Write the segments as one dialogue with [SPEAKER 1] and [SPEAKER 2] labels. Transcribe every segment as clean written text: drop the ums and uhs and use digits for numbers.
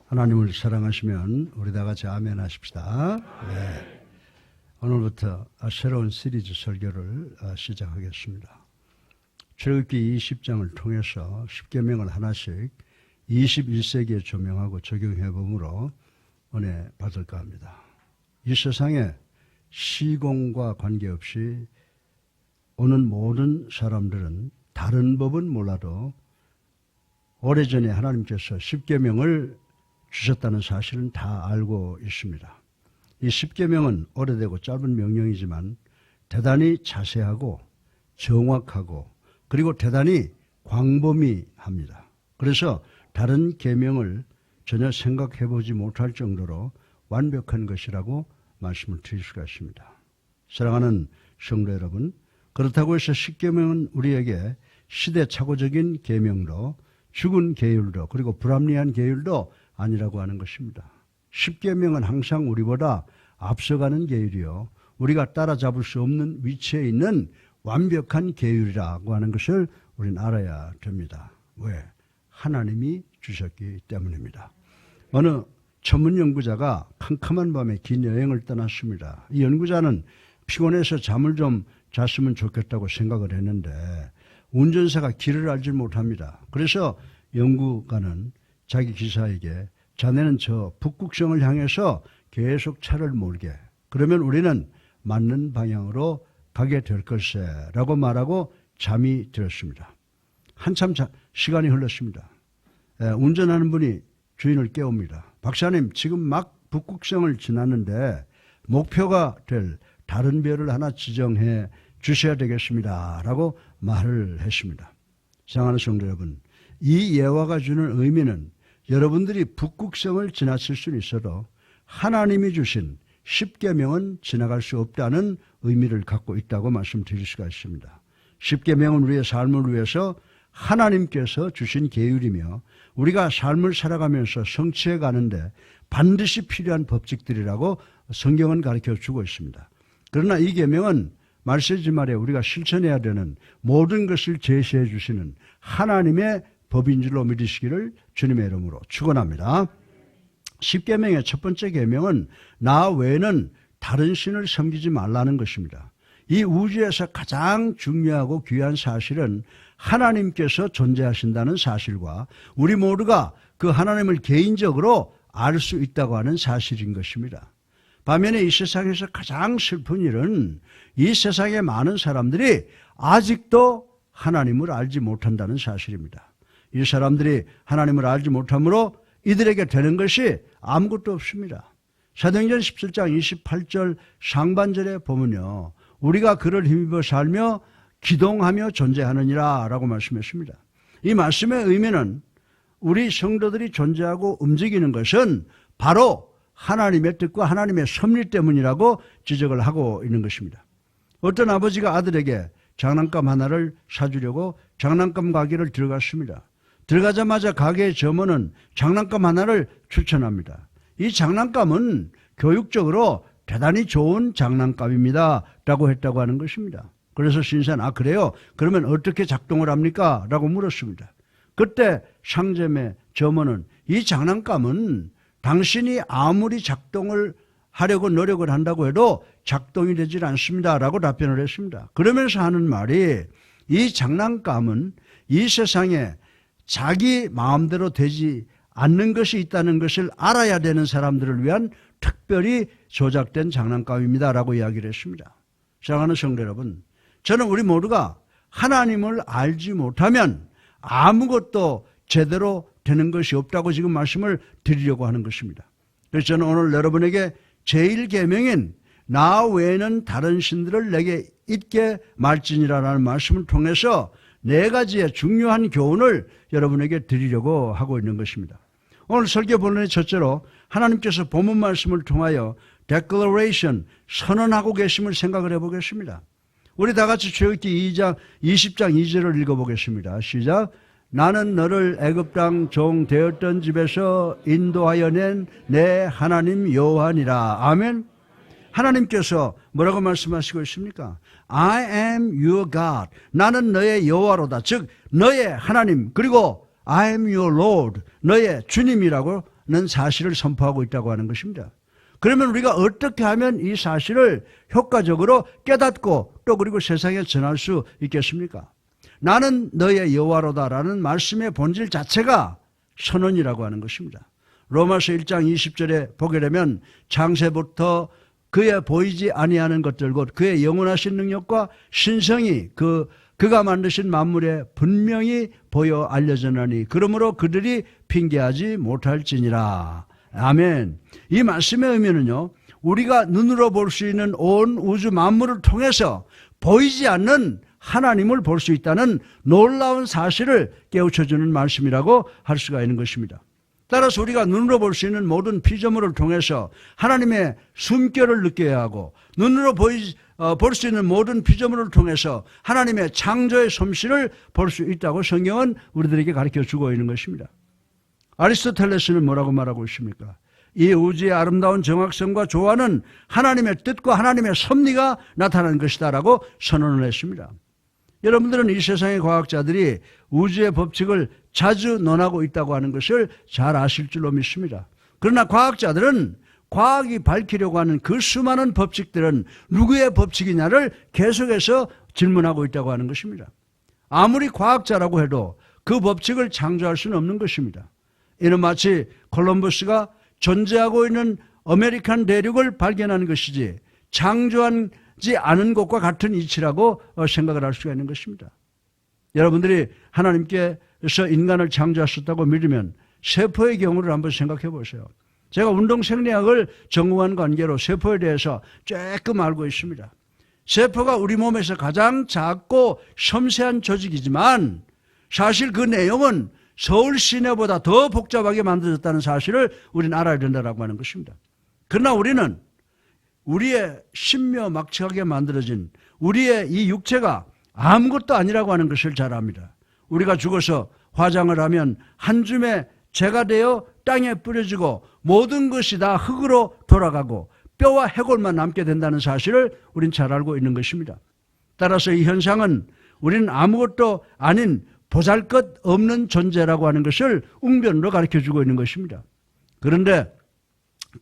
[SPEAKER 1] 하나님을 사랑하시면 우리 다 같이 아멘 하십시다. 네. 오늘부터 새로운 시리즈 설교를 시작하겠습니다. 출애굽기 20장을 통해서 십계명을 하나씩 21세기에 조명하고 적용해 보므로 은혜 받을까 합니다. 이 세상에 시공과 관계없이 오는 모든 사람들은 다른 법은 몰라도 오래전에 하나님께서 십계명을 주셨다는 사실은 다 알고 있습니다. 이 십계명은 오래되고 짧은 명령이지만 대단히 자세하고 정확하고 그리고 대단히 광범위합니다. 그래서 다른 계명을 전혀 생각해보지 못할 정도로 완벽한 것이라고 말씀을 드릴 수가 있습니다. 사랑하는 성도 여러분, 그렇다고 해서 십계명은 우리에게 시대착오적인 계명도 죽은 계율도 그리고 불합리한 계율도 아니라고 하는 것입니다. 십계명은 항상 우리보다 앞서가는 계율이요, 우리가 따라잡을 수 없는 위치에 있는 완벽한 계율이라고 하는 것을 우리는 알아야 됩니다. 왜? 하나님이 주셨기 때문입니다. 어느 전문 연구자가 캄캄한 밤에 긴 여행을 떠났습니다. 이 연구자는 피곤해서 잠을 좀 잤으면 좋겠다고 생각을 했는데 운전사가 길을 알지 못합니다. 그래서 연구가는 자기 기사에게 자네는 저 북극성을 향해서 계속 차를 몰게, 그러면 우리는 맞는 방향으로 가게 될 걸세 라고 말하고 잠이 들었습니다. 한참 시간이 흘렀습니다. 운전하는 분이 주인을 깨웁니다. 박사님, 지금 막 북극성을 지났는데 목표가 될 다른 별을 하나 지정해 주셔야 되겠습니다 라고 말을 했습니다. 사랑하는 성도 여러분, 이 예화가 주는 의미는 여러분들이 북극성을 지나칠 수는 있어도 하나님이 주신 십계명은 지나갈 수 없다는 의미를 갖고 있다고 말씀드릴 수가 있습니다. 십계명은 우리의 삶을 위해서 하나님께서 주신 계율이며 우리가 삶을 살아가면서 성취해 가는데 반드시 필요한 법칙들이라고 성경은 가르쳐주고 있습니다. 그러나 이 계명은 말세지 말에 우리가 실천해야 되는 모든 것을 제시해 주시는 하나님의 법인 줄로 믿으시기를 주님의 이름으로 축원합니다. 십계명의 첫 번째 계명은 나 외에는 다른 신을 섬기지 말라는 것입니다. 이 우주에서 가장 중요하고 귀한 사실은 하나님께서 존재하신다는 사실과 우리 모두가 그 하나님을 개인적으로 알 수 있다고 하는 사실인 것입니다. 반면에 이 세상에서 가장 슬픈 일은 이 세상의 많은 사람들이 아직도 하나님을 알지 못한다는 사실입니다. 이 사람들이 하나님을 알지 못함으로 이들에게 되는 것이 아무것도 없습니다. 사도행전 17장 28절 상반절에 보면요, 우리가 그를 힘입어 살며 기동하며 존재하느니라 라고 말씀했습니다. 이 말씀의 의미는 우리 성도들이 존재하고 움직이는 것은 바로 하나님의 뜻과 하나님의 섭리 때문이라고 지적을 하고 있는 것입니다. 어떤 아버지가 아들에게 장난감 하나를 사주려고 장난감 가게를 들어갔습니다. 들어가자마자 가게의 점원은 장난감 하나를 추천합니다. 이 장난감은 교육적으로 대단히 좋은 장난감입니다 라고 했다고 하는 것입니다. 그래서 신사는 그래요? 그러면 어떻게 작동을 합니까? 라고 물었습니다. 그때 상점의 점원은 이 장난감은 당신이 아무리 작동을 하려고 노력을 한다고 해도 작동이 되질 않습니다 라고 답변을 했습니다. 그러면서 하는 말이, 이 장난감은 이 세상에 자기 마음대로 되지 않는 것이 있다는 것을 알아야 되는 사람들을 위한 특별히 조작된 장난감입니다 라고 이야기를 했습니다. 사랑하는 성도 여러분, 저는 우리 모두가 하나님을 알지 못하면 아무것도 제대로 되는 것이 없다고 지금 말씀을 드리려고 하는 것입니다. 그래서 저는 오늘 여러분에게 제1계명인 나 외에는 다른 신들을 내게 잊게 말지니라라는 말씀을 통해서 4가지의 중요한 교훈을 여러분에게 드리려고 하고 있는 것입니다. 오늘 설교 본론의 첫째로 하나님께서 본문 말씀을 통하여 declaration, 선언하고 계심을 생각을 해보겠습니다. 우리 다 같이 출애굽기 20장 2절을 읽어보겠습니다. 시작. 나는 너를 애굽 땅 종 되었던 집에서 인도하여 낸 내 하나님 여호와니라. 아멘. 하나님께서 뭐라고 말씀하시고 있습니까? I am your God. 나는 너의 여호와로다. 즉 너의 하나님, 그리고 I am your Lord. 너의 주님이라고 사실을 선포하고 있다고 하는 것입니다. 그러면 우리가 어떻게 하면 이 사실을 효과적으로 깨닫고 또 그리고 세상에 전할 수 있겠습니까? 나는 너의 여호와로다라는 말씀의 본질 자체가 선언이라고 하는 것입니다. 로마서 1장 20절에 보게 되면 창세부터 그의 보이지 아니하는 것들 곧 그의 영원하신 능력과 신성이 그가 만드신 만물에 분명히 보여 알려졌나니 그러므로 그들이 핑계하지 못할지니라. 아멘. 이 말씀의 의미는요, 우리가 눈으로 볼 수 있는 온 우주 만물을 통해서 보이지 않는 하나님을 볼 수 있다는 놀라운 사실을 깨우쳐주는 말씀이라고 할 수가 있는 것입니다. 따라서 우리가 눈으로 볼 수 있는 모든 피조물을 통해서 하나님의 숨결을 느껴야 하고, 눈으로 볼 수 있는 모든 피조물을 통해서 하나님의 창조의 솜씨를 볼 수 있다고 성경은 우리들에게 가르쳐주고 있는 것입니다. 아리스토텔레스는 뭐라고 말하고 있습니까? 이 우주의 아름다운 정확성과 조화는 하나님의 뜻과 하나님의 섭리가 나타나는 것이다 라고 선언을 했습니다. 여러분들은 이 세상의 과학자들이 우주의 법칙을 자주 논하고 있다고 하는 것을 잘 아실 줄로 믿습니다. 그러나 과학자들은 과학이 밝히려고 하는 그 수많은 법칙들은 누구의 법칙이냐를 계속해서 질문하고 있다고 하는 것입니다. 아무리 과학자라고 해도 그 법칙을 창조할 수는 없는 것입니다. 이는 마치 콜럼버스가 존재하고 있는 아메리칸 대륙을 발견한 것이지 창조하지 않은 것과 같은 이치라고 생각을 할 수가 있는 것입니다. 여러분들이 하나님께서 인간을 창조하셨다고 믿으면 세포의 경우를 한번 생각해 보세요. 제가 운동생리학을 전공한 관계로 세포에 대해서 조금 알고 있습니다. 세포가 우리 몸에서 가장 작고 섬세한 조직이지만 사실 그 내용은 서울 시내보다 더 복잡하게 만들어졌다는 사실을 우리는 알아야 된다고 하는 것입니다. 그러나 우리는 우리의 신묘막측하게 만들어진 우리의 이 육체가 아무것도 아니라고 하는 것을 잘 압니다. 우리가 죽어서 화장을 하면 한 줌의 재가 되어 땅에 뿌려지고 모든 것이 다 흙으로 돌아가고 뼈와 해골만 남게 된다는 사실을 우리는 잘 알고 있는 것입니다. 따라서 이 현상은 우리는 아무것도 아닌 보잘것없는 존재라고 하는 것을 웅변으로 가르쳐주고 있는 것입니다. 그런데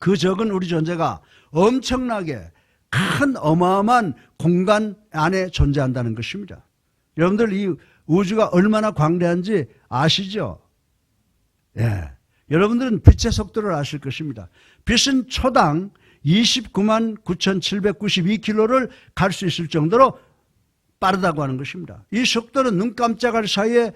[SPEAKER 1] 그 적은 우리 존재가 엄청나게 큰 어마어마한 공간 안에 존재한다는 것입니다. 여러분들 이 우주가 얼마나 광대한지 아시죠? 예. 여러분들은 빛의 속도를 아실 것입니다. 빛은 초당 29만 9,792km를 갈 수 있을 정도로 빠르다고 하는 것입니다. 이 속도는 눈 깜짝할 사이에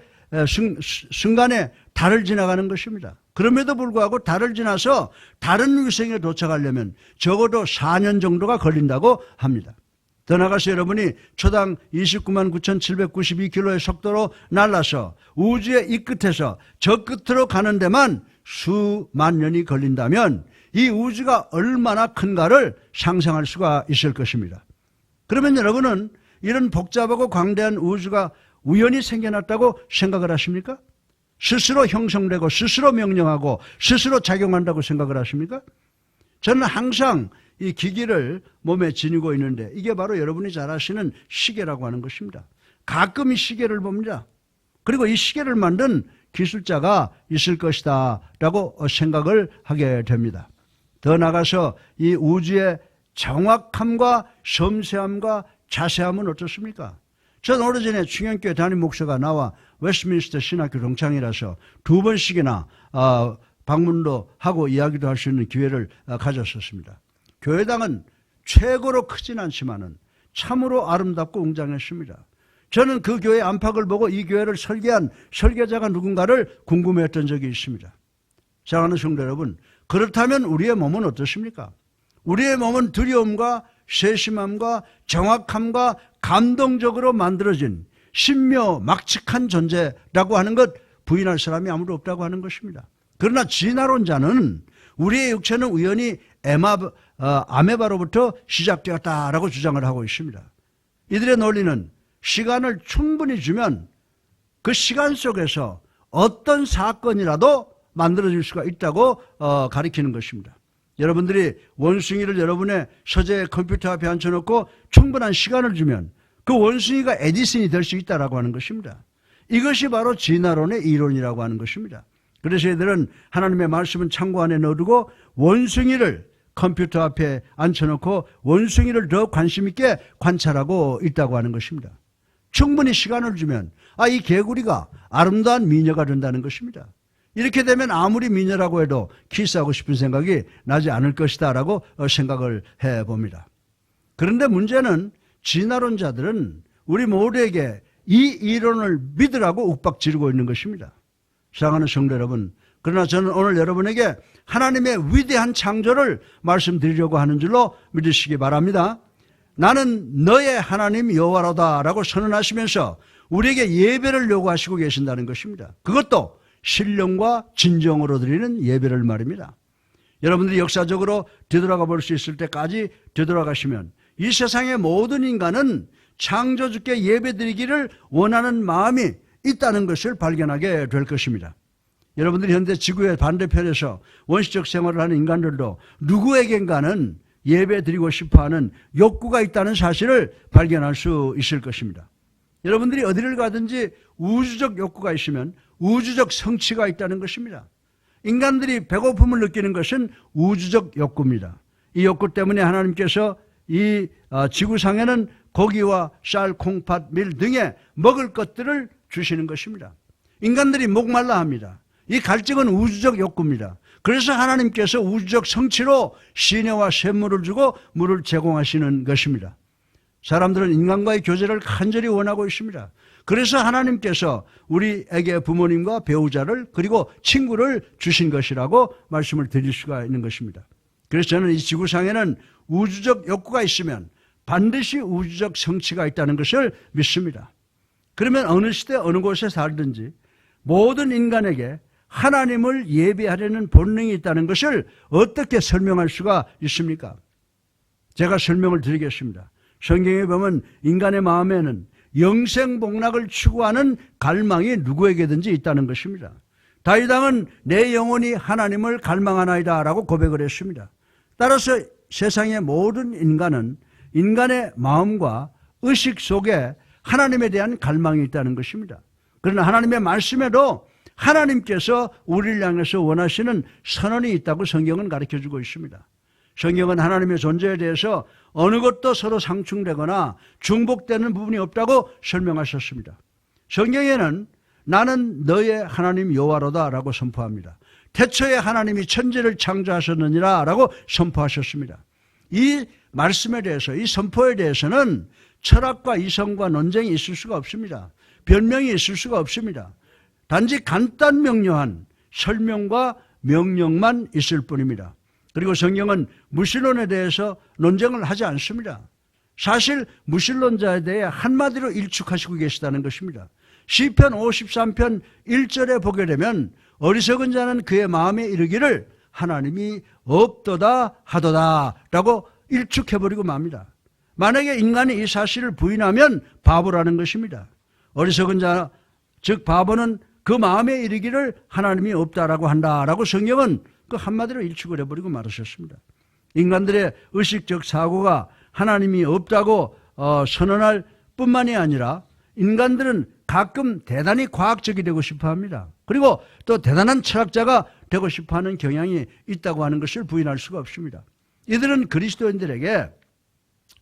[SPEAKER 1] 순간에 달을 지나가는 것입니다. 그럼에도 불구하고 달을 지나서 다른 위성에 도착하려면 적어도 4년 정도가 걸린다고 합니다. 더 나아가서 여러분이 초당 29만 9,792km의 속도로 날아서 우주의 이 끝에서 저 끝으로 가는 데만 수만 년이 걸린다면 이 우주가 얼마나 큰가를 상상할 수가 있을 것입니다. 그러면 여러분은 이런 복잡하고 광대한 우주가 우연히 생겨났다고 생각을 하십니까? 스스로 형성되고 스스로 명령하고 스스로 작용한다고 생각을 하십니까? 저는 항상 이 기기를 몸에 지니고 있는데 이게 바로 여러분이 잘 아시는 시계라고 하는 것입니다. 가끔 이 시계를 봅니다. 그리고 이 시계를 만든 기술자가 있을 것이다 라고 생각을 하게 됩니다. 더 나아가서 이 우주의 정확함과 섬세함과 자세함은 어떻습니까? 저는 오래전에 충영교회 담임 목사가 나와 웨스트민스터 신학교 동창이라서 2번씩이나 방문도 하고 이야기도 할 수 있는 기회를 가졌었습니다. 교회당은 최고로 크진 않지만은 참으로 아름답고 웅장했습니다. 저는 그 교회 안팎을 보고 이 교회를 설계한 설계자가 누군가를 궁금해했던 적이 있습니다. 사랑하는 성도 여러분, 그렇다면 우리의 몸은 어떻습니까? 우리의 몸은 두려움과 세심함과 정확함과 감동적으로 만들어진 신묘막측한 존재라고 하는 것 부인할 사람이 아무도 없다고 하는 것입니다. 그러나 진화론자는 우리의 육체는 우연히 아메바로부터 시작되었다라고 주장을 하고 있습니다. 이들의 논리는 시간을 충분히 주면 그 시간 속에서 어떤 사건이라도 만들어질 수가 있다고 가리키는 것입니다. 여러분들이 원숭이를 여러분의 서재 컴퓨터 앞에 앉혀놓고 충분한 시간을 주면 그 원숭이가 에디슨이 될 수 있다라고 하는 것입니다. 이것이 바로 진화론의 이론이라고 하는 것입니다. 그래서 얘들은 하나님의 말씀은 창고 안에 넣어두고 원숭이를 컴퓨터 앞에 앉혀놓고 원숭이를 더 관심 있게 관찰하고 있다고 하는 것입니다. 충분히 시간을 주면 이 개구리가 아름다운 미녀가 된다는 것입니다. 이렇게 되면 아무리 미녀라고 해도 키스하고 싶은 생각이 나지 않을 것이다 라고 생각을 해봅니다. 그런데 문제는 진화론자들은 우리 모두에게 이 이론을 믿으라고 윽박지르고 있는 것입니다. 사랑하는 성도 여러분, 그러나 저는 오늘 여러분에게 하나님의 위대한 창조를 말씀드리려고 하는 줄로 믿으시기 바랍니다. 나는 너의 하나님 여호와로다 라고 선언하시면서 우리에게 예배를 요구하시고 계신다는 것입니다. 그것도 신령과 진정으로 드리는 예배를 말입니다. 여러분들이 역사적으로 되돌아가 볼 수 있을 때까지 되돌아가시면 이 세상의 모든 인간은 창조주께 예배드리기를 원하는 마음이 있다는 것을 발견하게 될 것입니다. 여러분들이 현재 지구의 반대편에서 원시적 생활을 하는 인간들도 누구에겐가는 예배드리고 싶어하는 욕구가 있다는 사실을 발견할 수 있을 것입니다. 여러분들이 어디를 가든지 우주적 욕구가 있으면 우주적 성취가 있다는 것입니다. 인간들이 배고픔을 느끼는 것은 우주적 욕구입니다. 이 욕구 때문에 하나님께서 이 지구상에는 고기와 쌀, 콩팥, 밀 등의 먹을 것들을 주시는 것입니다. 인간들이 목말라 합니다. 이 갈증은 우주적 욕구입니다. 그래서 하나님께서 우주적 성취로 시내와 샘물을 주고 물을 제공하시는 것입니다. 사람들은 인간과의 교제를 간절히 원하고 있습니다. 그래서 하나님께서 우리에게 부모님과 배우자를 그리고 친구를 주신 것이라고 말씀을 드릴 수가 있는 것입니다. 그래서 저는 이 지구상에는 우주적 욕구가 있으면 반드시 우주적 성취가 있다는 것을 믿습니다. 그러면 어느 시대 어느 곳에 살든지 모든 인간에게 하나님을 예배하려는 본능이 있다는 것을 어떻게 설명할 수가 있습니까? 제가 설명을 드리겠습니다. 성경에 보면 인간의 마음에는 영생복락을 추구하는 갈망이 누구에게든지 있다는 것입니다. 다윗 왕은 내 영혼이 하나님을 갈망하나이다 라고 고백을 했습니다. 따라서 세상의 모든 인간은 인간의 마음과 의식 속에 하나님에 대한 갈망이 있다는 것입니다. 그러나 하나님의 말씀에도 하나님께서 우리를 향해서 원하시는 선언이 있다고 성경은 가르쳐주고 있습니다. 성경은 하나님의 존재에 대해서 어느 것도 서로 상충되거나 중복되는 부분이 없다고 설명하셨습니다. 성경에는 나는 너의 하나님 여호와로다 라고 선포합니다. 태초에 하나님이 천지를 창조하셨느니라 라고 선포하셨습니다. 이 말씀에 대해서, 이 선포에 대해서는 철학과 이성과 논쟁이 있을 수가 없습니다. 변명이 있을 수가 없습니다. 단지 간단 명료한 설명과 명령만 있을 뿐입니다. 그리고 성경은 무신론에 대해서 논쟁을 하지 않습니다. 사실 무신론자에 대해 한마디로 일축하시고 계시다는 것입니다. 시편 53편 1절에 보게 되면 어리석은 자는 그의 마음에 이르기를 하나님이 없도다 하도다 라고 일축해버리고 맙니다. 만약에 인간이 이 사실을 부인하면 바보라는 것입니다. 어리석은 자, 즉 바보는 그 마음에 이르기를 하나님이 없다라고 한다라고 성경은 그 한마디로 일축을 해버리고 말하셨습니다. 인간들의 의식적 사고가 하나님이 없다고 선언할 뿐만이 아니라 인간들은 가끔 대단히 과학적이 되고 싶어합니다. 그리고 또 대단한 철학자가 되고 싶어하는 경향이 있다고 하는 것을 부인할 수가 없습니다. 이들은 그리스도인들에게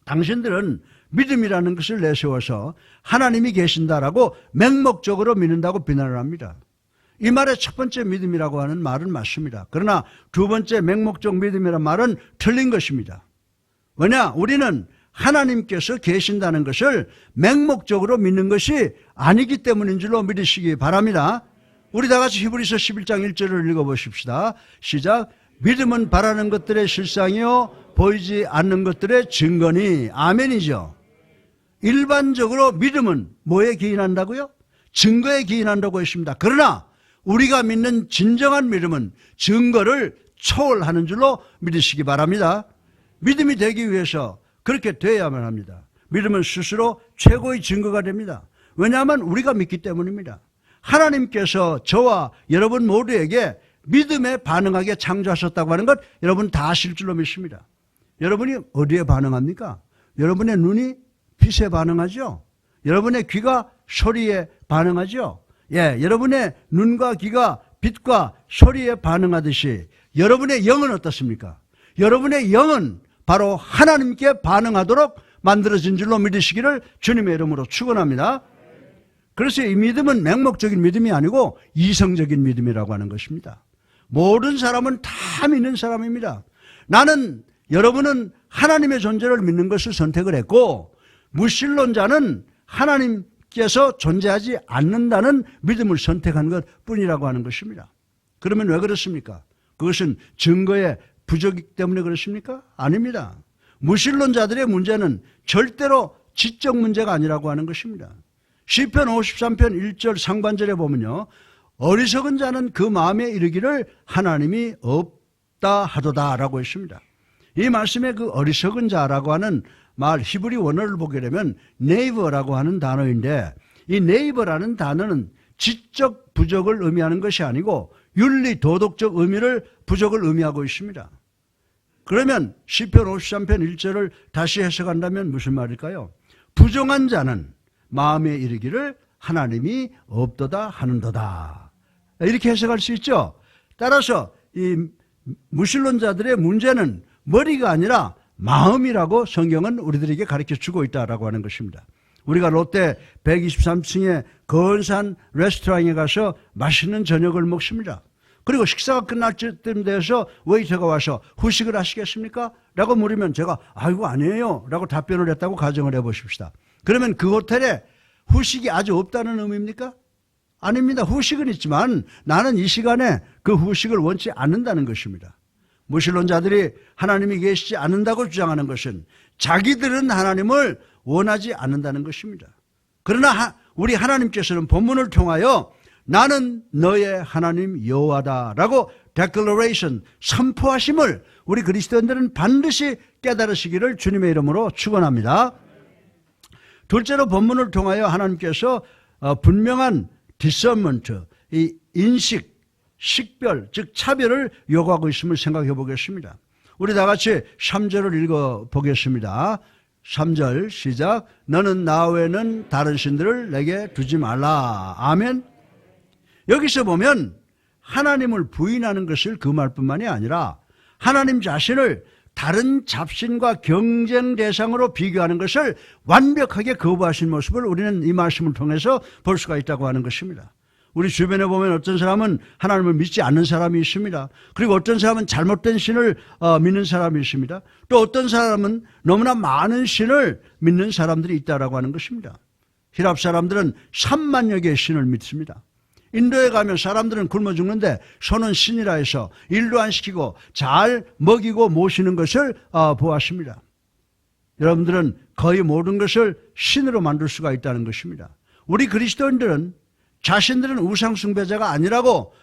[SPEAKER 1] 당신들은 믿음이라는 것을 내세워서 하나님이 계신다라고 맹목적으로 믿는다고 비난을 합니다. 이 말의 첫 번째 믿음이라고 하는 말은 맞습니다. 그러나 두 번째 맹목적 믿음이라는 말은 틀린 것입니다. 왜냐? 우리는 하나님께서 계신다는 것을 맹목적으로 믿는 것이 아니기 때문인 줄로 믿으시기 바랍니다. 우리 다 같이 히브리서 11장 1절을 읽어보십시다. 시작. 믿음은 바라는 것들의 실상이요 보이지 않는 것들의 증거니. 아멘이죠. 일반적으로 믿음은 뭐에 기인한다고요? 증거에 기인한다고 했습니다. 그러나 우리가 믿는 진정한 믿음은 증거를 초월하는 줄로 믿으시기 바랍니다. 믿음이 되기 위해서 그렇게 되어야만 합니다. 믿음은 스스로 최고의 증거가 됩니다. 왜냐하면 우리가 믿기 때문입니다. 하나님께서 저와 여러분 모두에게 믿음에 반응하게 창조하셨다고 하는 것 여러분 다 아실 줄로 믿습니다. 여러분이 어디에 반응합니까? 여러분의 눈이 빛에 반응하죠? 여러분의 귀가 소리에 반응하죠? 예, 여러분의 눈과 귀가 빛과 소리에 반응하듯이 여러분의 영은 어떻습니까? 여러분의 영은 바로 하나님께 반응하도록 만들어진 줄로 믿으시기를 주님의 이름으로 축원합니다. 그래서 이 믿음은 맹목적인 믿음이 아니고 이성적인 믿음이라고 하는 것입니다. 모든 사람은 다 믿는 사람입니다. 여러분은 하나님의 존재를 믿는 것을 선택을 했고, 무신론자는 하나님께서 존재하지 않는다는 믿음을 선택한 것 뿐이라고 하는 것입니다. 그러면 왜 그렇습니까? 그것은 증거의 부족이기 때문에 그렇습니까? 아닙니다. 무신론자들의 문제는 절대로 지적 문제가 아니라고 하는 것입니다. 시편 53편 1절 상반절에 보면요, 어리석은 자는 그 마음에 이르기를 하나님이 없다 하도다 라고 했습니다. 이 말씀에 그 어리석은 자라고 하는 말, 히브리 원어를 보게 되면 네이버라고 하는 단어인데, 이 네이버라는 단어는 지적 부족을 의미하는 것이 아니고 윤리 도덕적 부족을 의미하고 있습니다. 그러면 시편 53편 1절을 다시 해석한다면 무슨 말일까요? 부정한 자는 마음에 이르기를 하나님이 없도다 하는도다, 이렇게 해석할 수 있죠. 따라서 이 무신론자들의 문제는 머리가 아니라 마음이라고 성경은 우리들에게 가르쳐주고 있다라고 하는 것입니다. 우리가 롯데 123층의 건산 레스토랑에 가서 맛있는 저녁을 먹습니다. 그리고 식사가 끝날 쯤 돼서 웨이터가 와서 후식을 하시겠습니까? 라고 물으면 제가 아이고 아니에요 라고 답변을 했다고 가정을 해보십시다. 그러면 그 호텔에 후식이 아주 없다는 의미입니까? 아닙니다. 후식은 있지만 나는 이 시간에 그 후식을 원치 않는다는 것입니다. 무신론자들이 하나님이 계시지 않는다고 주장하는 것은 자기들은 하나님을 원하지 않는다는 것입니다. 그러나 우리 하나님께서는 본문을 통하여 나는 너의 하나님 여호와다라고 declaration, 선포하심을 우리 그리스도인들은 반드시 깨달으시기를 주님의 이름으로 축원합니다. 둘째로 본문을 통하여 하나님께서 분명한 discernment, 이 인식, 식별, 즉 차별을 요구하고 있음을 생각해 보겠습니다. 우리 다 같이 3절을 읽어보겠습니다. 3절 시작. 너는 나 외에는 다른 신들을 내게 두지 말라. 아멘. 여기서 보면 하나님을 부인하는 것을 그 말뿐만이 아니라 하나님 자신을 다른 잡신과 경쟁 대상으로 비교하는 것을 완벽하게 거부하신 모습을 우리는 이 말씀을 통해서 볼 수가 있다고 하는 것입니다. 우리 주변에 보면 어떤 사람은 하나님을 믿지 않는 사람이 있습니다. 그리고 어떤 사람은 잘못된 신을 믿는 사람이 있습니다. 또 어떤 사람은 너무나 많은 신을 믿는 사람들이 있다라고 하는 것입니다. 히랍 사람들은 3만여 개의 신을 믿습니다. 인도에 가면 사람들은 굶어 죽는데 손은 신이라 해서 일도 안 시키고 잘 먹이고 모시는 것을 보았습니다. 여러분들은 거의 모든 것을 신으로 만들 수가 있다는 것입니다. 우리 그리스도인들은 자신들은 우상 숭배자가 아니라고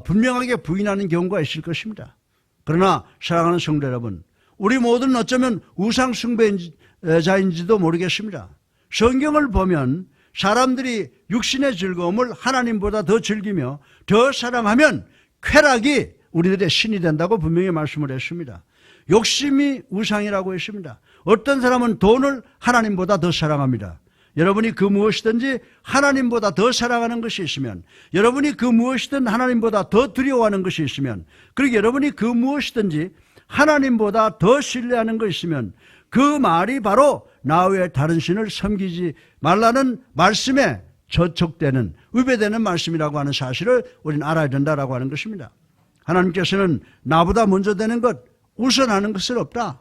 [SPEAKER 1] 분명하게 부인하는 경우가 있을 것입니다. 그러나 사랑하는 성도 여러분, 우리 모두는 어쩌면 우상 숭배자인지도 모르겠습니다. 성경을 보면 사람들이 육신의 즐거움을 하나님보다 더 즐기며 더 사랑하면 쾌락이 우리들의 신이 된다고 분명히 말씀을 했습니다. 욕심이 우상이라고 했습니다. 어떤 사람은 돈을 하나님보다 더 사랑합니다. 여러분이 그 무엇이든지 하나님보다 더 사랑하는 것이 있으면, 여러분이 그 무엇이든 하나님보다 더 두려워하는 것이 있으면, 그리고 여러분이 그 무엇이든지 하나님보다 더 신뢰하는 것이 있으면 그 말이 바로 나 외에 다른 신을 섬기지 말라는 말씀에 저촉되는, 위배되는 말씀이라고 하는 사실을 우리는 알아야 된다라고 하는 것입니다. 하나님께서는 나보다 먼저 되는 것, 우선하는 것은 없다.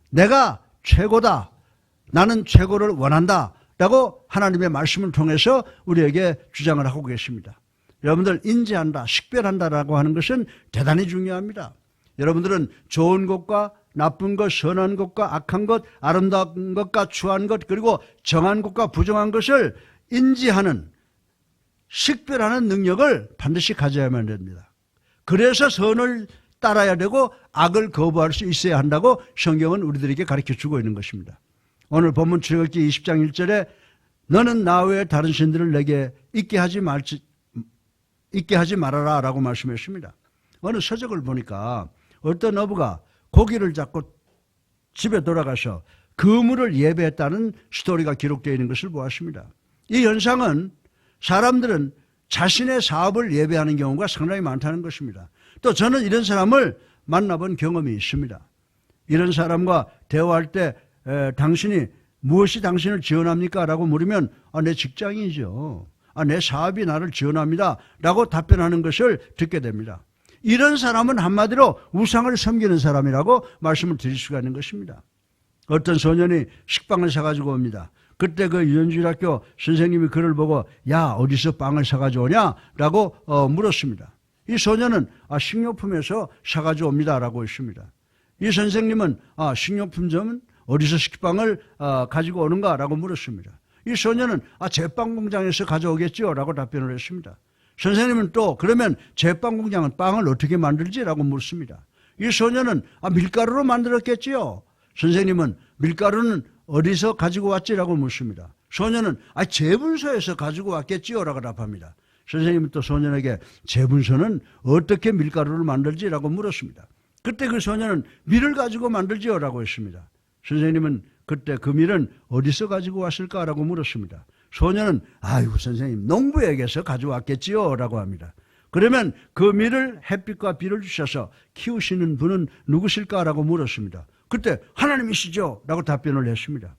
[SPEAKER 1] 내가 최고다. 나는 최고를 원한다. 라고 하나님의 말씀을 통해서 우리에게 주장을 하고 계십니다. 여러분들 인지한다, 식별한다라고 하는 것은 대단히 중요합니다. 여러분들은 좋은 것과 나쁜 것, 선한 것과 악한 것, 아름다운 것과 추한 것, 그리고 정한 것과 부정한 것을 인지하는, 식별하는 능력을 반드시 가져야만 됩니다. 그래서 선을 따라야 되고 악을 거부할 수 있어야 한다고 성경은 우리들에게 가르쳐주고 있는 것입니다. 오늘 본문 출애굽기 20장 1절에 너는 나 외에 다른 신들을 내게 있게 하지 말아라 라고 말씀했습니다. 어느 서적을 보니까 어떤 어부가 고기를 잡고 집에 돌아가서 그물을 예배했다는 스토리가 기록되어 있는 것을 보았습니다. 이 현상은 사람들은 자신의 사업을 예배하는 경우가 상당히 많다는 것입니다. 또 저는 이런 사람을 만나본 경험이 있습니다. 이런 사람과 대화할 때 당신이 무엇이 당신을 지원합니까? 라고 물으면 내 직장이죠. 내 사업이 나를 지원합니다. 라고 답변하는 것을 듣게 됩니다. 이런 사람은 한마디로 우상을 섬기는 사람이라고 말씀을 드릴 수가 있는 것입니다. 어떤 소년이 식빵을 사가지고 옵니다. 그때 그 유전주일학교 선생님이 그를 보고 야 어디서 빵을 사가지고 오냐? 라고 물었습니다. 이 소년은 식료품에서 사가지고 옵니다. 라고 했습니다. 이 선생님은 식료품점은 어디서 식빵을 가지고 오는가? 라고 물었습니다. 이 소년은 제빵 공장에서 가져오겠지요? 라고 답변을 했습니다. 선생님은 또 그러면 제빵 공장은 빵을 어떻게 만들지? 라고 묻습니다. 이 소년은 밀가루로 만들었겠지요? 선생님은 밀가루는 어디서 가지고 왔지라고 묻습니다. 소년은 제분소에서 가지고 왔겠지요? 라고 답합니다. 선생님은 또 소년에게 제분소는 어떻게 밀가루를 만들지라고 물었습니다. 그때 그 소년은 밀을 가지고 만들지요? 라고 했습니다. 선생님은 그때 그 밀은 어디서 가지고 왔을까라고 물었습니다. 소년은 아이고 선생님 농부에게서 가져왔겠지요? 라고 합니다. 그러면 그 밀을 햇빛과 비를 주셔서 키우시는 분은 누구실까라고 물었습니다. 그때 하나님이시죠? 라고 답변을 했습니다.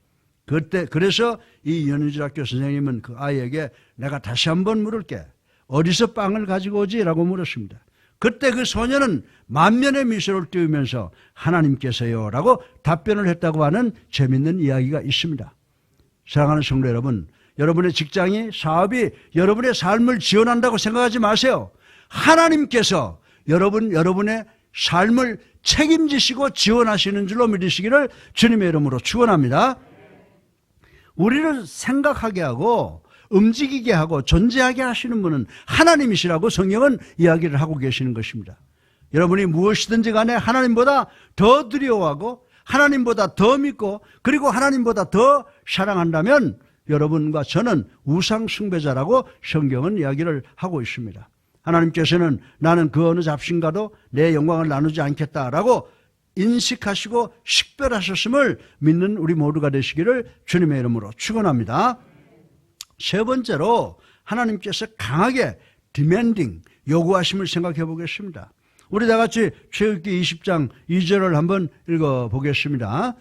[SPEAKER 1] 그래서 이 연희중학교 선생님은 그 아이에게 내가 다시 한번 물을게. 어디서 빵을 가지고 오지? 라고 물었습니다. 그때 그 소년은 만면의 미소를 띄우면서 하나님께서요 라고 답변을 했다고 하는 재밌는 이야기가 있습니다. 사랑하는 성도 여러분, 여러분의 직장이 사업이 여러분의 삶을 지원한다고 생각하지 마세요. 하나님께서 여러분의 삶을 책임지시고 지원하시는 줄로 믿으시기를 주님의 이름으로 축원합니다. 우리를 생각하게 하고 움직이게 하고 존재하게 하시는 분은 하나님이시라고 성경은 이야기를 하고 계시는 것입니다. 여러분이 무엇이든지 간에 하나님보다 더 두려워하고 하나님보다 더 믿고 그리고 하나님보다 더 사랑한다면 여러분과 저는 우상 숭배자라고 성경은 이야기를 하고 있습니다. 하나님께서는 나는 그 어느 잡신과도 내 영광을 나누지 않겠다라고 인식하시고 식별하셨음을 믿는 우리 모두가 되시기를 주님의 이름으로 축원합니다. 세 번째로 하나님께서 강하게 디맨딩 요구하심을 생각해 보겠습니다. 우리 다 같이 출애굽기 20장 2절을 한번 읽어보겠습니다.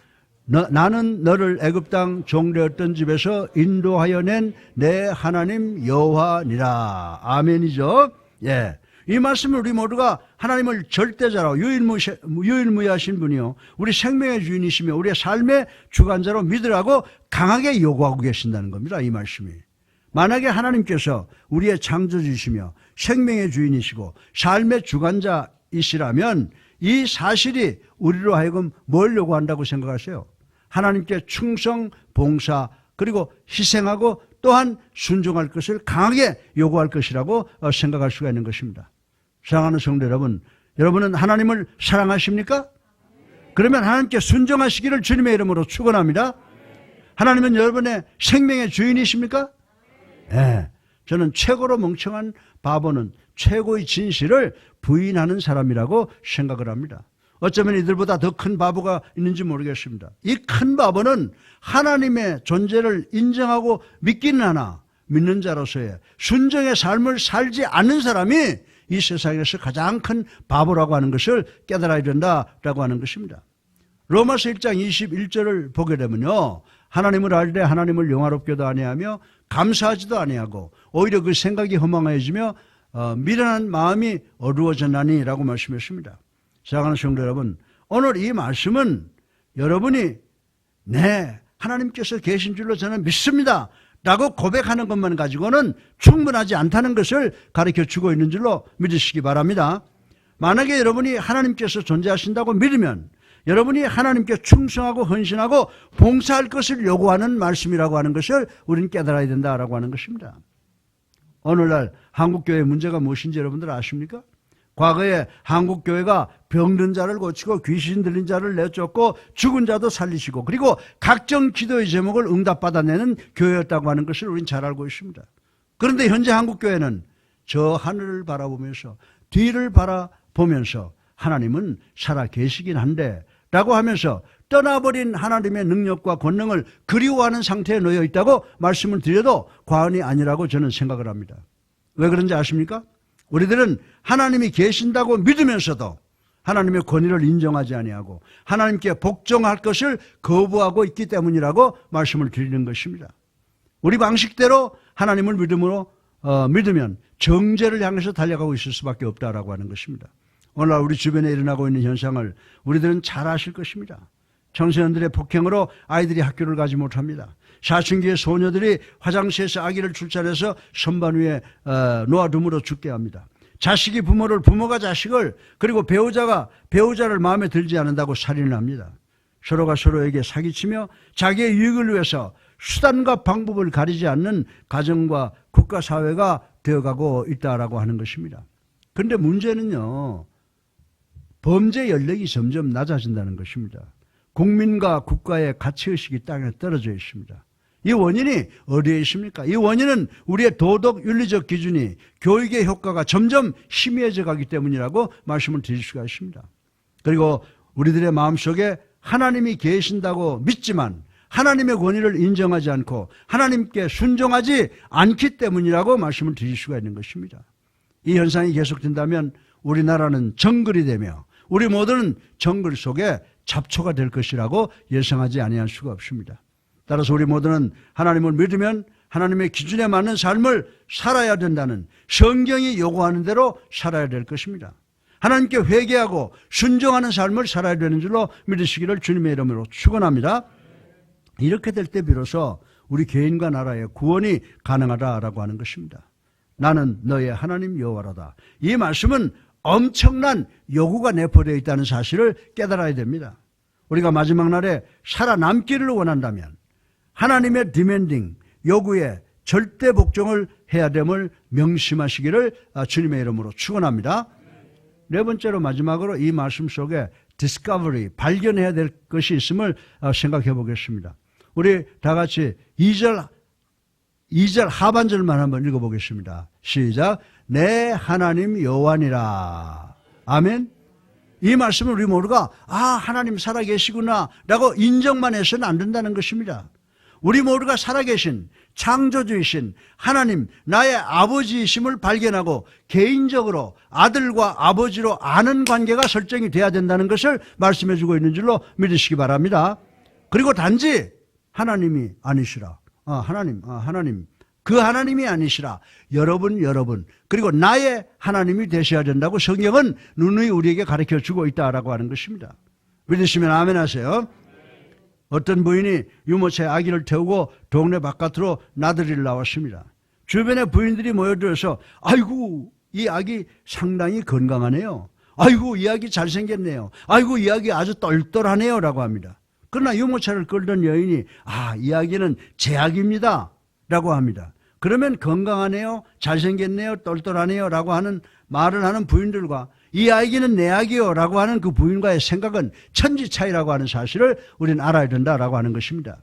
[SPEAKER 1] 나는 너를 애굽 땅 종되었던 집에서 인도하여 낸 내 하나님 여호와니라. 아멘이죠. 예. 이 말씀을 우리 모두가 하나님을 절대자로 유일무이하신 분이요 우리 생명의 주인이시며 우리의 삶의 주관자로 믿으라고 강하게 요구하고 계신다는 겁니다. 이 말씀이. 만약에 하나님께서 우리의 창조주이시며 생명의 주인이시고 삶의 주관자이시라면 이 사실이 우리로 하여금 뭘 요구한다고 생각하세요? 하나님께 충성, 봉사, 그리고 희생하고 또한 순종할 것을 강하게 요구할 것이라고 생각할 수가 있는 것입니다. 사랑하는 성도 여러분, 여러분은 하나님을 사랑하십니까? 그러면 하나님께 순종하시기를 주님의 이름으로 축원합니다. 하나님은 여러분의 생명의 주인이십니까? 네. 저는 최고로 멍청한 바보는 최고의 진실을 부인하는 사람이라고 생각을 합니다. 어쩌면 이들보다 더 큰 바보가 있는지 모르겠습니다. 이 큰 바보는 하나님의 존재를 인정하고 믿기는 하나 믿는 자로서의 순종의 삶을 살지 않는 사람이 이 세상에서 가장 큰 바보라고 하는 것을 깨달아야 된다라고 하는 것입니다. 로마서 1장 21절을 보게 되면요. 하나님을 알되 하나님을 영화롭게도 아니하며 감사하지도 아니하고 오히려 그 생각이 허망해지며 미련한 마음이 어두워졌나니라고 말씀했습니다. 사랑하는 성도 여러분, 오늘 이 말씀은 여러분이 네, 하나님께서 계신 줄로 저는 믿습니다 라고 고백하는 것만 가지고는 충분하지 않다는 것을 가르쳐주고 있는 줄로 믿으시기 바랍니다. 만약에 여러분이 하나님께서 존재하신다고 믿으면 여러분이 하나님께 충성하고 헌신하고 봉사할 것을 요구하는 말씀이라고 하는 것을 우리는 깨달아야 된다라고 하는 것입니다. 오늘날 한국교회의 문제가 무엇인지 여러분들 아십니까? 과거에 한국교회가 병든 자를 고치고 귀신 들린 자를 내쫓고 죽은 자도 살리시고 그리고 각종 기도의 제목을 응답받아내는 교회였다고 하는 것을 우리는 잘 알고 있습니다. 그런데 현재 한국교회는 저 하늘을 바라보면서 뒤를 바라보면서 하나님은 살아 계시긴 한데 라고 하면서 떠나버린 하나님의 능력과 권능을 그리워하는 상태에 놓여 있다고 말씀을 드려도 과언이 아니라고 저는 생각을 합니다. 왜 그런지 아십니까? 우리들은 하나님이 계신다고 믿으면서도 하나님의 권위를 인정하지 아니하고 하나님께 복종할 것을 거부하고 있기 때문이라고 말씀을 드리는 것입니다. 우리 방식대로 하나님을 믿으면 정죄를 향해서 달려가고 있을 수밖에 없다라고 하는 것입니다. 오늘날 우리 주변에 일어나고 있는 현상을 우리들은 잘 아실 것입니다. 청소년들의 폭행으로 아이들이 학교를 가지 못합니다. 사춘기의 소녀들이 화장실에서 아기를 출산해서 선반 위에 놓아둠으로 죽게 합니다. 자식이 부모를, 부모가 자식을, 그리고 배우자가 배우자를 마음에 들지 않는다고 살인을 합니다. 서로가 서로에게 사기치며 자기의 유익을 위해서 수단과 방법을 가리지 않는 가정과 국가 사회가 되어가고 있다라고 하는 것입니다. 그런데 문제는요, 범죄 연령이 점점 낮아진다는 것입니다. 국민과 국가의 가치의식이 땅에 떨어져 있습니다. 이 원인이 어디에 있습니까? 이 원인은 우리의 도덕 윤리적 기준이, 교육의 효과가 점점 희미해져 가기 때문이라고 말씀을 드릴 수가 있습니다. 그리고 우리들의 마음속에 하나님이 계신다고 믿지만 하나님의 권위를 인정하지 않고 하나님께 순종하지 않기 때문이라고 말씀을 드릴 수가 있는 것입니다. 이 현상이 계속된다면 우리나라는 정글이 되며 우리 모두는 정글 속에 잡초가 될 것이라고 예상하지 아니할 수가 없습니다. 따라서 우리 모두는 하나님을 믿으면 하나님의 기준에 맞는 삶을 살아야 된다는, 성경이 요구하는 대로 살아야 될 것입니다. 하나님께 회개하고 순종하는 삶을 살아야 되는 줄로 믿으시기를 주님의 이름으로 축원합니다. 이렇게 될 때 비로소 우리 개인과 나라의 구원이 가능하다라고 하는 것입니다. 나는 너의 하나님 여호와로다. 이 말씀은 엄청난 요구가 내포되어 있다는 사실을 깨달아야 됩니다. 우리가 마지막 날에 살아남기를 원한다면 하나님의 디맨딩, 요구에 절대 복종을 해야 됨을 명심하시기를 주님의 이름으로 축원합니다. 네 번째로 마지막으로 이 말씀 속에 디스커버리, 발견해야 될 것이 있음을 생각해 보겠습니다. 우리 다 같이 2절 하반절만 한번 읽어보겠습니다. 시작. 내 하나님 여호와니라. 아멘. 이 말씀을 우리 모두가 하나님 살아계시구나 라고 인정만 해서는 안 된다는 것입니다. 우리 모두가 살아계신 창조주이신 하나님, 나의 아버지이심을 발견하고 개인적으로 아들과 아버지로 아는 관계가 설정이 돼야 된다는 것을 말씀해 주고 있는 줄로 믿으시기 바랍니다. 그리고 단지 하나님이 아니시라. 하나님. 그 하나님이 아니시라. 여러분, 그리고 나의 하나님이 되셔야 된다고 성경은 누누이 우리에게 가르쳐 주고 있다라고 하는 것입니다. 믿으시면 아멘 하세요. 어떤 부인이 유모차에 아기를 태우고 동네 바깥으로 나들이를 나왔습니다. 주변에 부인들이 모여들어서 아이고 이 아기 상당히 건강하네요. 아이고 이 아기 잘생겼네요. 아이고 이 아기 아주 똘똘하네요 라고 합니다. 그러나 유모차를 끌던 여인이 이 아기는 제 아기입니다 라고 합니다. 그러면 건강하네요, 잘생겼네요, 똘똘하네요 라고 하는 말을 하는 부인들과 이 아기는 내 아기요 라고 하는 그 부인과의 생각은 천지 차이라고 하는 사실을 우리는 알아야 된다라고 하는 것입니다.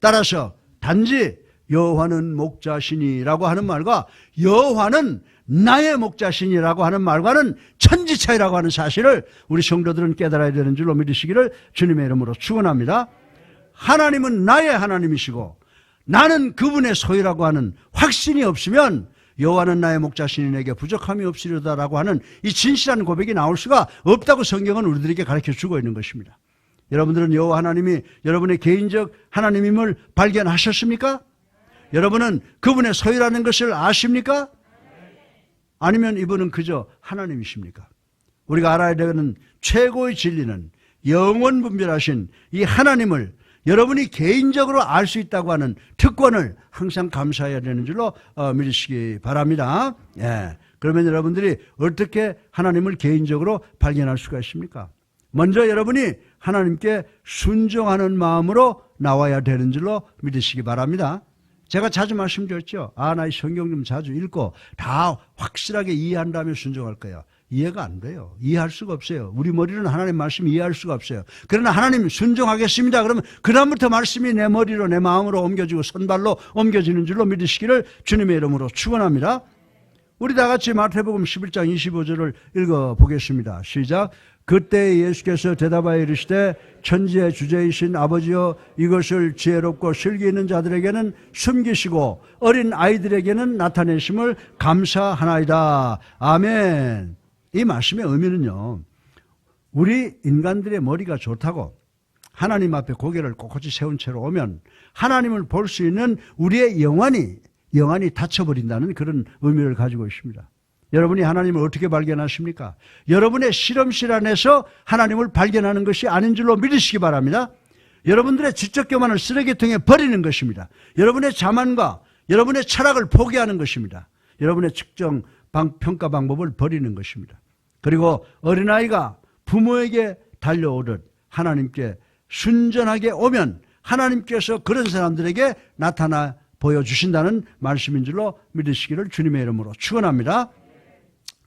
[SPEAKER 1] 따라서 단지 여호와는 목자시니라고 하는 말과 여호와는 나의 목자시니라고 하는 말과는 천지 차이라고 하는 사실을 우리 성도들은 깨달아야 되는 줄로 믿으시기를 주님의 이름으로 축원합니다. 하나님은 나의 하나님이시고 나는 그분의 소유라고 하는 확신이 없으면 여호와는 나의 목자시니 내게 부족함이 없으리로다라고 하는 이 진실한 고백이 나올 수가 없다고 성경은 우리들에게 가르쳐주고 있는 것입니다. 여러분들은 여호와 하나님이 여러분의 개인적 하나님임을 발견하셨습니까? 여러분은 그분의 소유라는 것을 아십니까? 아니면 이분은 그저 하나님이십니까? 우리가 알아야 되는 최고의 진리는 영원 분별하신 이 하나님을 여러분이 개인적으로 알 수 있다고 하는 특권을 항상 감사해야 되는 줄로 믿으시기 바랍니다. 그러면 여러분들이 어떻게 하나님을 개인적으로 발견할 수가 있습니까? 먼저 여러분이 하나님께 순종하는 마음으로 나와야 되는 줄로 믿으시기 바랍니다. 제가 자주 말씀드렸죠. 나 이 성경 좀 자주 읽고 다 확실하게 이해한 다음에 순종할 거예요. 이해가 안 돼요. 이해할 수가 없어요. 우리 머리는 하나님 말씀 이해할 수가 없어요. 그러나 하나님 순종하겠습니다. 그러면 그다음부터 말씀이 내 머리로 내 마음으로 옮겨지고 손발로 옮겨지는 줄로 믿으시기를 주님의 이름으로 축원합니다. 우리 다 같이 마태복음 11장 25절을 읽어보겠습니다. 시작. 그때 예수께서 대답하여 이르시되 천지의 주제이신 아버지여 이것을 지혜롭고 실기 있는 자들에게는 숨기시고 어린 아이들에게는 나타내심을 감사하나이다. 아멘. 이 말씀의 의미는요, 우리 인간들의 머리가 좋다고 하나님 앞에 고개를 꼿꼿이 세운 채로 오면 하나님을 볼 수 있는 우리의 영안이 닫혀버린다는 그런 의미를 가지고 있습니다. 여러분이 하나님을 어떻게 발견하십니까? 여러분의 실험실 안에서 하나님을 발견하는 것이 아닌 줄로 믿으시기 바랍니다. 여러분들의 지적 교만을 쓰레기통에 버리는 것입니다. 여러분의 자만과 여러분의 철학을 포기하는 것입니다. 여러분의 측정 평가 방법을 버리는 것입니다. 그리고 어린아이가 부모에게 달려오듯 하나님께 순전하게 오면 하나님께서 그런 사람들에게 나타나 보여주신다는 말씀인 줄로 믿으시기를 주님의 이름으로 축원합니다.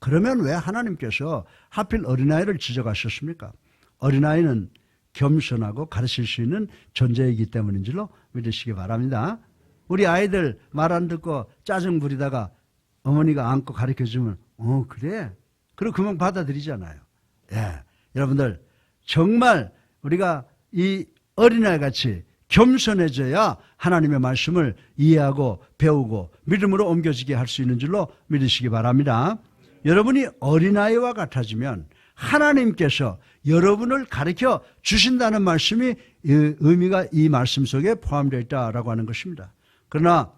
[SPEAKER 1] 그러면 왜 하나님께서 하필 어린아이를 지적하셨습니까? 어린아이는 겸손하고 가르칠 수 있는 존재이기 때문인 줄로 믿으시기 바랍니다. 우리 아이들 말 안 듣고 짜증 부리다가 어머니가 안고 가르쳐주면 그래? 그리고 금방 받아들이잖아요. 예, 여러분들 정말 우리가 이 어린아이 같이 겸손해져야 하나님의 말씀을 이해하고 배우고 믿음으로 옮겨지게 할 수 있는 줄로 믿으시기 바랍니다. 여러분이 어린아이와 같아지면 하나님께서 여러분을 가르쳐 주신다는 말씀이 의미가 이 말씀 속에 포함되어 있다라고 하는 것입니다. 그러나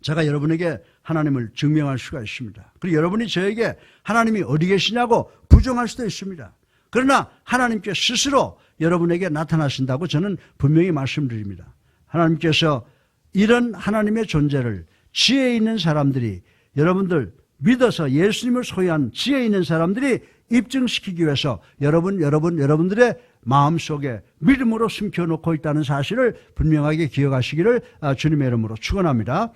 [SPEAKER 1] 제가 여러분에게 하나님을 증명할 수가 있습니다. 그리고 여러분이 저에게 하나님이 어디 계시냐고 부정할 수도 있습니다. 그러나 하나님께 스스로 여러분에게 나타나신다고 저는 분명히 말씀드립니다. 하나님께서 이런 하나님의 존재를 지혜 있는 사람들이, 여러분들 믿어서 예수님을 소유한 지혜 있는 사람들이 입증시키기 위해서 여러분들의 마음속에 믿음으로 숨겨놓고 있다는 사실을 분명하게 기억하시기를 주님의 이름으로 축원합니다.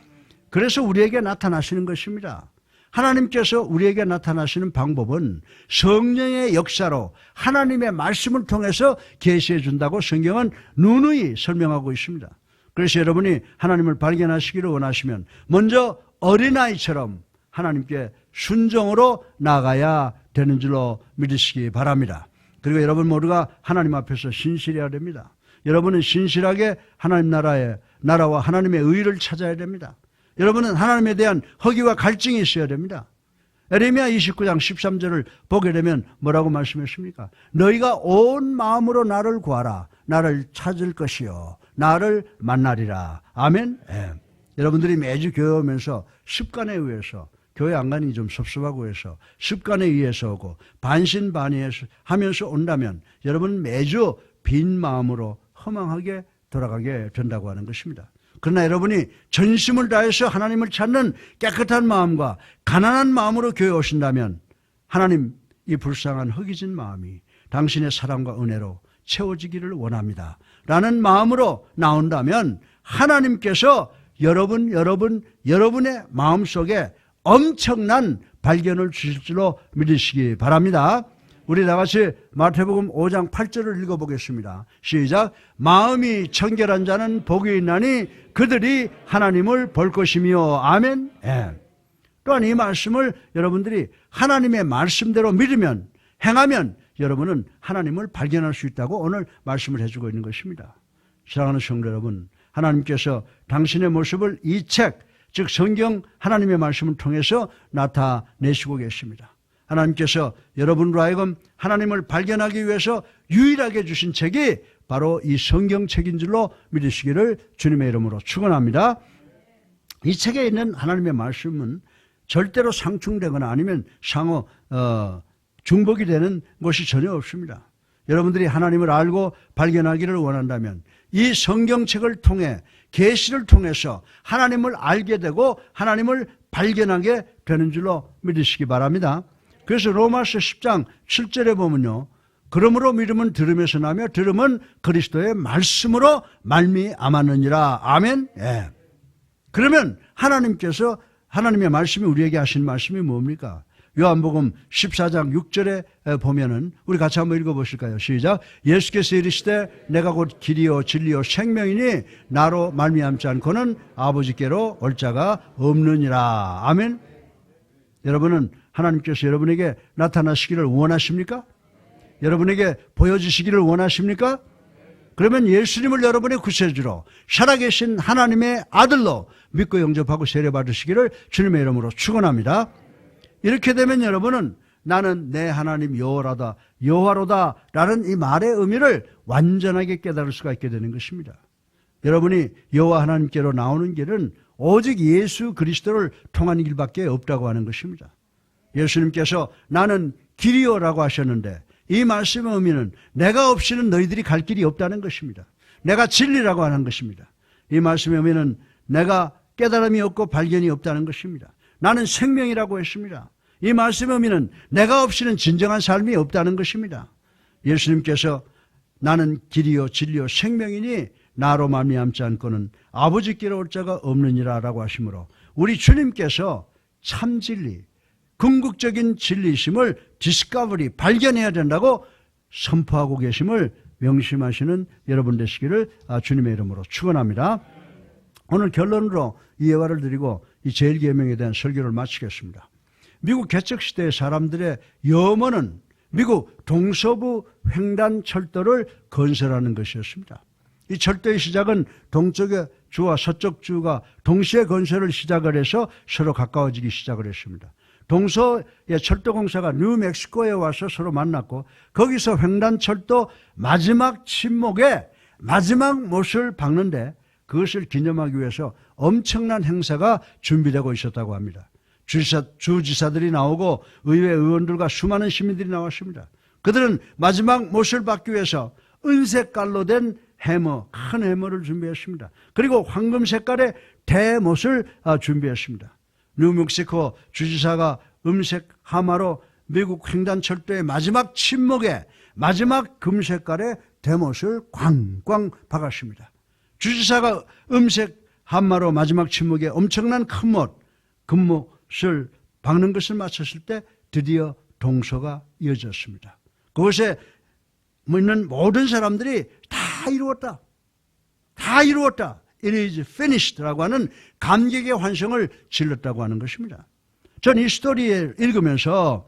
[SPEAKER 1] 그래서 우리에게 나타나시는 것입니다. 하나님께서 우리에게 나타나시는 방법은 성령의 역사로 하나님의 말씀을 통해서 계시해 준다고 성경은 누누이 설명하고 있습니다. 그래서 여러분이 하나님을 발견하시기를 원하시면 먼저 어린아이처럼 하나님께 순종으로 나아가야 되는 줄로 믿으시기 바랍니다. 그리고 여러분 모두가 하나님 앞에서 신실해야 됩니다. 여러분은 신실하게 하나님 나라와 하나님의 의를 찾아야 됩니다. 여러분은 하나님에 대한 허기와 갈증이 있어야 됩니다. 에레미야 29장 13절을 보게 되면 뭐라고 말씀했습니까? 너희가 온 마음으로 나를 구하라. 나를 찾을 것이요 나를 만나리라. 아멘. 예. 여러분들이 매주 교회 오면서 습관에 의해서, 교회 안 가니 좀 섭섭하고 해서 습관에 의해서 오고 반신반의하면서 온다면 여러분은 매주 빈 마음으로 허망하게 돌아가게 된다고 하는 것입니다. 그러나 여러분이 전심을 다해서 하나님을 찾는 깨끗한 마음과 가난한 마음으로 교회에 오신다면 하나님, 이 불쌍한 허기진 마음이 당신의 사랑과 은혜로 채워지기를 원합니다 라는 마음으로 나온다면 하나님께서 여러분의 마음속에 엄청난 발견을 주실 줄로 믿으시기 바랍니다. 우리 다같이 마태복음 5장 8절을 읽어보겠습니다. 시작. 마음이 청결한 자는 복이 있나니 그들이 하나님을 볼 것이며. 아멘. 예. 또한 이 말씀을 여러분들이 하나님의 말씀대로 믿으면, 행하면 여러분은 하나님을 발견할 수 있다고 오늘 말씀을 해주고 있는 것입니다. 사랑하는 성도 여러분, 하나님께서 당신의 모습을 이 책, 즉 성경 하나님의 말씀을 통해서 나타내시고 계십니다. 하나님께서 여러분으로 하여금 하나님을 발견하기 위해서 유일하게 주신 책이 바로 이 성경책인 줄로 믿으시기를 주님의 이름으로 축원합니다. 이 책에 있는 하나님의 말씀은 절대로 상충되거나 아니면 중복이 되는 것이 전혀 없습니다. 여러분들이 하나님을 알고 발견하기를 원한다면 이 성경책을 통해, 계시를 통해서 하나님을 알게 되고 하나님을 발견하게 되는 줄로 믿으시기 바랍니다. 그래서 로마서 10장 7절에 보면요, 그러므로 믿음은 들음에서 나며 들음은 그리스도의 말씀으로 말미암았느니라. 아멘. 예. 그러면 하나님께서, 하나님의 말씀이 우리에게 하신 말씀이 뭡니까? 요한복음 14장 6절에 보면은 우리 같이 한번 읽어보실까요? 시작. 예수께서 이르시되 내가 곧 길이요 진리요 생명이니 나로 말미암지 않고는 아버지께로 올 자가 없느니라. 아멘. 여러분은 하나님께서 여러분에게 나타나시기를 원하십니까? 여러분에게 보여주시기를 원하십니까? 그러면 예수님을 여러분의 구세주로 살아계신 하나님의 아들로 믿고 영접하고 세례받으시기를 주님의 이름으로 축원합니다. 이렇게 되면 여러분은 나는 내 하나님 여호와로다 라는 이 말의 의미를 완전하게 깨달을 수가 있게 되는 것입니다. 여러분이 여호와 하나님께로 나오는 길은 오직 예수 그리스도를 통한 길밖에 없다고 하는 것입니다. 예수님께서 나는 길이요라고 하셨는데 이 말씀의 의미는 내가 없이는 너희들이 갈 길이 없다는 것입니다. 내가 진리라고 하는 것입니다. 이 말씀의 의미는 내가 깨달음이 없고 발견이 없다는 것입니다. 나는 생명이라고 했습니다. 이 말씀의 의미는 내가 없이는 진정한 삶이 없다는 것입니다. 예수님께서 나는 길이요 진리요 생명이니 나로 말미암지 않고는 아버지께로 올 자가 없느니라 라고 하시므로 우리 주님께서 참 진리, 궁극적인 진리심을 디스커버리, 발견해야 된다고 선포하고 계심을 명심하시는 여러분 되시기를 주님의 이름으로 축원합니다. 오늘 결론으로 이 예화를 드리고 이 제1계명에 대한 설교를 마치겠습니다. 미국 개척시대의 사람들의 염원은 미국 동서부 횡단철도를 건설하는 것이었습니다. 이 철도의 시작은 동쪽의 주와 서쪽 주가 동시에 건설을 시작을 해서 서로 가까워지기 시작을 했습니다. 동서의 철도공사가 뉴멕시코에 와서 서로 만났고 거기서 횡단철도 마지막 침목에 마지막 못을 박는데 그것을 기념하기 위해서 엄청난 행사가 준비되고 있었다고 합니다. 주지사들이 나오고 의회 의원들과 수많은 시민들이 나왔습니다. 그들은 마지막 못을 박기 위해서 은색깔로 된 해머, 큰 해머를 준비했습니다. 그리고 황금 색깔의 대못을 준비했습니다. 뉴멕시코 주지사가 음색 하마로 미국 횡단철도의 마지막 침목에 마지막 금색깔의 대못을 꽝꽝 박았습니다. 주지사가 음색 하마로 마지막 침목에 엄청난 큰 못, 금못을 박는 것을 마쳤을 때 드디어 동서가 이어졌습니다. 그것에 있는 모든 사람들이 다 이루었다. 다 이루었다. It is finished라고 하는 감격의 환성을 질렀다고 하는 것입니다. 전 이 스토리를 읽으면서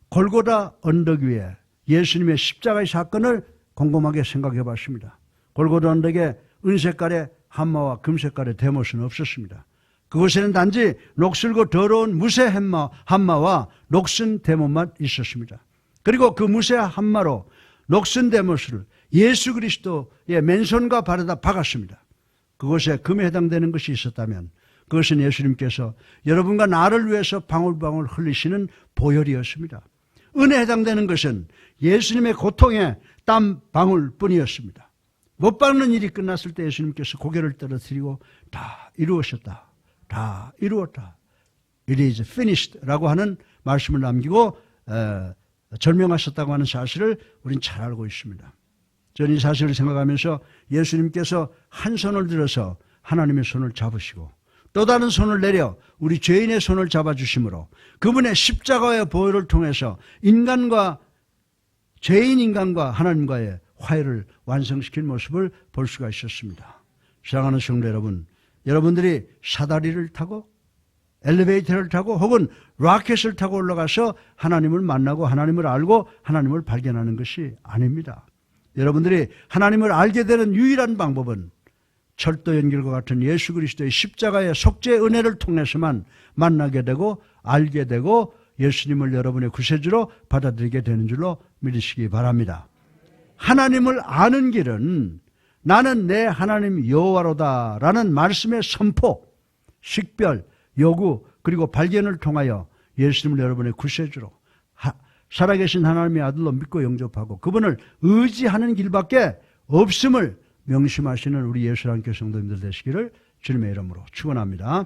[SPEAKER 1] 골고다 언덕 위에 예수님의 십자가의 사건을 곰곰하게 생각해 봤습니다. 골고다 언덕에 은색깔의 한마와 금색깔의 대못은 없었습니다. 그곳에는 단지 녹슬고 더러운 무쇠 한마와 녹슨 대못만 있었습니다. 그리고 그 무쇠 한마로 녹슨 대못을 예수 그리스도의 맨손과 발에다 박았습니다. 그것에 금에 해당되는 것이 있었다면 그것은 예수님께서 여러분과 나를 위해서 방울방울 흘리시는 보혈이었습니다. 은혜에 해당되는 것은 예수님의 고통의 땀 방울뿐이었습니다. 못 박는 일이 끝났을 때 예수님께서 고개를 떨어뜨리고 다 이루었다. 다 이루었다. It is finished 라고 하는 말씀을 남기고 절명하셨다고 하는 사실을 우린 잘 알고 있습니다. 저는 이 사실을 생각하면서 예수님께서 한 손을 들어서 하나님의 손을 잡으시고 또 다른 손을 내려 우리 죄인의 손을 잡아주심으로 그분의 십자가의 보혈을 통해서 죄인 인간과 하나님과의 화해를 완성시킨 모습을 볼 수가 있었습니다. 사랑하는 성도 여러분, 여러분들이 사다리를 타고 엘리베이터를 타고 혹은 로켓을 타고 올라가서 하나님을 만나고 하나님을 알고 하나님을 발견하는 것이 아닙니다. 여러분들이 하나님을 알게 되는 유일한 방법은 철도 연결과 같은 예수 그리스도의 십자가의 속죄 은혜를 통해서만 만나게 되고 알게 되고 예수님을 여러분의 구세주로 받아들이게 되는 줄로 믿으시기 바랍니다. 하나님을 아는 길은 나는 내 하나님 여호와로다 라는 말씀의 선포, 식별, 요구 그리고 발견을 통하여 예수님을 여러분의 구세주로 살아계신 하나님의 아들로 믿고 영접하고 그분을 의지하는 길밖에 없음을 명심하시는 우리 예수랑교 성도님들 되시기를 주님의 이름으로 축원합니다.